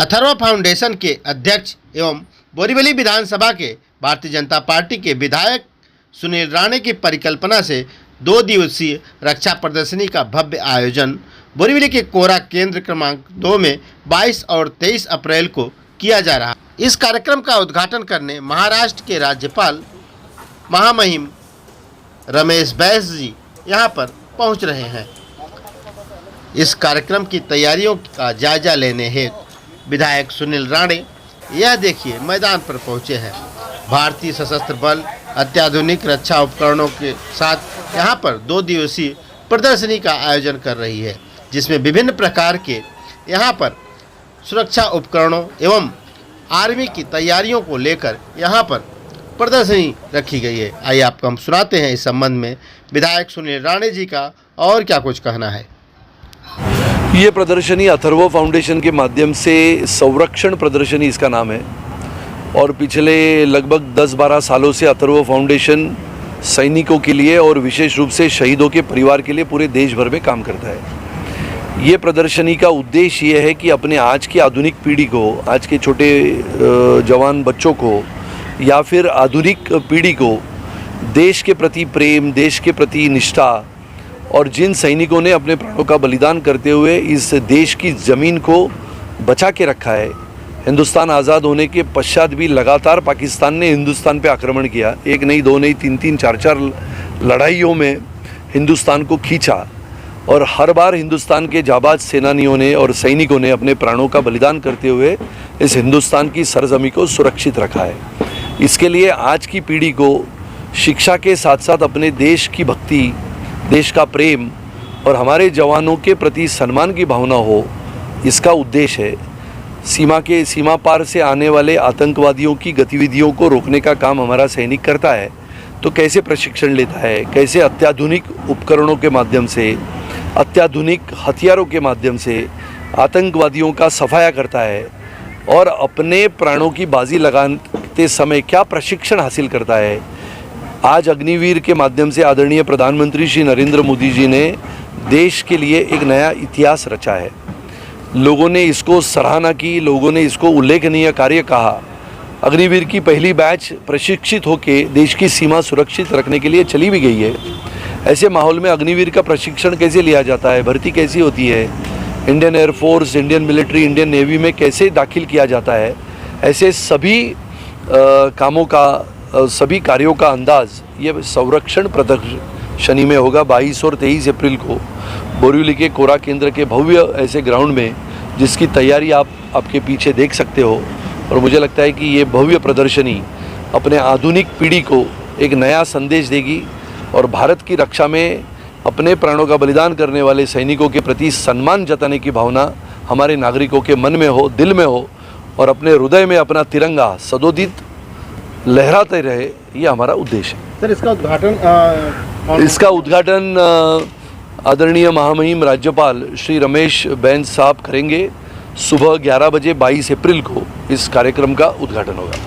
Atharva foundation के अध्यक्ष एवं बोरीवली विधानसभा के भारतीय जनता पार्टी के विधायक सुनील राणे की परिकल्पना से 2 दिवसीय रक्षा प्रदर्शनी का भव्य आयोजन बोरीवली के कोरा केंद्र क्रमांक 2 में 22 और 23 अप्रैल को किया जा रहा है। इस कार्यक्रम का उद्घाटन करने महाराष्ट्र के राज्यपाल महामहिम रमेश बैस जी यहां पर पहुंच रहे हैं। इस कार्यक्रम की तैयारियों का जायजा लेने हेतु विधायक सुनील राणे यह देखिए मैदान पर पहुंचे हैं। भारतीय सशस्त्र बल अत्याधुनिक रक्षा उपकरणों के साथ यहां पर 2 दिवसीय प्रदर्शनी का आयोजन कर रही है, जिसमें विभिन्न प्रकार के यहां पर सुरक्षा उपकरणों एवं आर्मी की तैयारियों को लेकर यहां पर प्रदर्शनी रखी गई है। आइए आपको हम सुनाते हैं इस संबंध में विधायक सुनील राणे जी का और क्या कुछ कहना है। ये प्रदर्शनी अथर्व फाउंडेशन के माध्यम से संरक्षण प्रदर्शनी इसका नाम है और पिछले लगभग 10-12 सालों से अथर्व फाउंडेशन सैनिकों के लिए और विशेष रूप से शहीदों के परिवार के लिए पूरे देश भर में काम करता है। ये प्रदर्शनी का उद्देश्य ये है कि अपने आज की आधुनिक पीढ़ी को, आज के छोटे जवान बच्चों को या फिर आधुनिक पीढ़ी को देश के प्रति प्रेम, देश के प्रति निष्ठा और जिन सैनिकों ने अपने प्राणों का बलिदान करते हुए इस देश की ज़मीन को बचा के रखा है। हिंदुस्तान आज़ाद होने के पश्चात भी लगातार पाकिस्तान ने हिंदुस्तान पे आक्रमण किया, 1 नहीं 2 नहीं 3-3 4-4 लड़ाइयों में हिंदुस्तान को खींचा और हर बार हिंदुस्तान के जाबाज सेनानियों ने और सैनिकों ने अपने प्राणों का बलिदान करते हुए इस हिंदुस्तान की सरजमी को सुरक्षित रखा है। इसके लिए आज की पीढ़ी को शिक्षा के साथ साथ अपने देश की भक्ति, देश का प्रेम और हमारे जवानों के प्रति सम्मान की भावना हो, इसका उद्देश्य है। सीमा पार से आने वाले आतंकवादियों की गतिविधियों को रोकने का काम हमारा सैनिक करता है। तो कैसे प्रशिक्षण लेता है, कैसे अत्याधुनिक उपकरणों के माध्यम से, अत्याधुनिक हथियारों के माध्यम से आतंकवादियों का सफाया करता है और अपने प्राणों की बाजी लगाते समय क्या प्रशिक्षण हासिल करता है। आज अग्निवीर के माध्यम से आदरणीय प्रधानमंत्री श्री नरेंद्र मोदी जी ने देश के लिए एक नया इतिहास रचा है। लोगों ने इसको सराहना की, लोगों ने इसको उल्लेखनीय कार्य कहा। अग्निवीर की पहली बैच प्रशिक्षित होकर देश की सीमा सुरक्षित रखने के लिए चली भी गई है। ऐसे माहौल में अग्निवीर का प्रशिक्षण कैसे लिया जाता है, भर्ती कैसी होती है, Indian air force, Indian military, Indian navy में कैसे दाखिल किया जाता है, ऐसे सभी कामों का, सभी कार्यों का अंदाज़ ये संरक्षण प्रदर्शनी में होगा 22 और 23 अप्रैल को बोरीवली के कोरा केंद्र के भव्य ऐसे ग्राउंड में, जिसकी तैयारी आप आपके पीछे देख सकते हो। और मुझे लगता है कि ये भव्य प्रदर्शनी अपने आधुनिक पीढ़ी को एक नया संदेश देगी और भारत की रक्षा में अपने प्राणों का बलिदान करने वाले सैनिकों के प्रति सम्मान जताने की भावना हमारे नागरिकों के मन में हो, दिल में हो और अपने हृदय में अपना तिरंगा सदोदित लहराते रहे, ये हमारा उद्देश्य है। सर, इसका उद्घाटन आदरणीय महामहिम राज्यपाल श्री रमेश बैस साहब करेंगे। सुबह 11 बजे 22 अप्रैल को इस कार्यक्रम का उद्घाटन होगा।